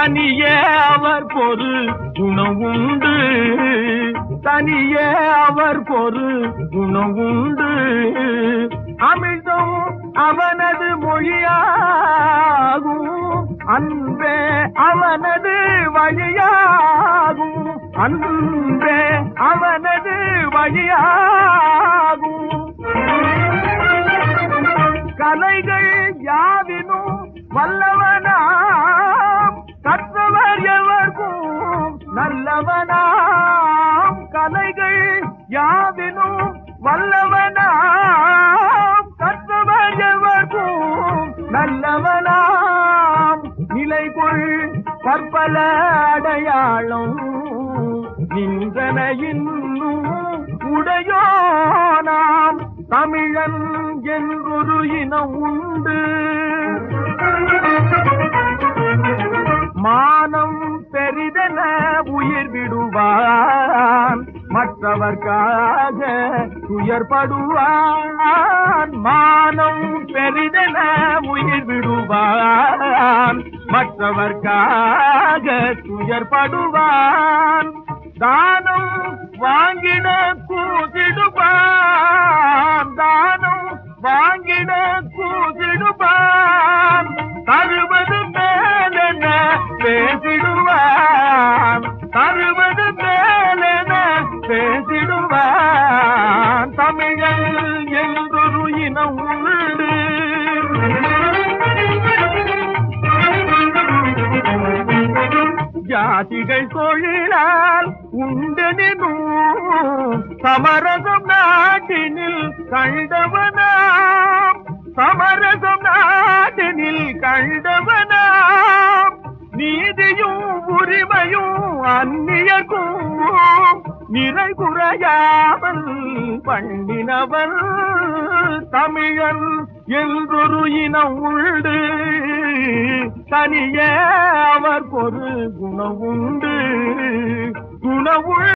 தனியே அவர் பொரு குணவுண்டு, தனியே அவர் பொரு குணவுண்டு. அமிழ்தும் அவனது மொழியாகும், அன்பே அவனது வழியாகும், அன்பே அவனது வழியாகும். கலைகள் யாவினும் வல்லவனாம், கற்றவர் எவர்க்கும் நல்லவனாம். கலைகள் யாவினும் வல்லவனாம், கற்றவர் எவர்க்கும் நல்லவனாம். நிலைகொள் பற்பல அடையாளம் நின்றன இன்னும் உடையோனாம். தமிழன் என்றொரு இனம் உண்டு, மானம் பெரிதென உயிர் விடுவான், மற்றவர்க்காக துயர்படுவான். மானம் பெரிதென உயிர் விடுவான், மற்றவர்க்காக துயர்படுவான். தானம் வாங்கிட கூதிடுவான், தானம் வாங்கிட கூதிடுவான். தருவது மேலென பேசிடுவான், தருவது மேலென பேசிடுவான். தமிழன் என்றொரு இனம் உண்டு, ஜாதிகள் தொழிலால் உண்டெனும் சமரசம் நாட்டினில் கண்டவனாம், சமரசம் நாட்டினில் கண்டவனாம். நீதியும் உரிமையும் அந்நியக்கும் நிறை குறையாமல் பண்ணினவன். தமிழன் என்றொரு இனம் உண்டு, தனியே அவர் பொரு குணவுண்டு, குணவுள்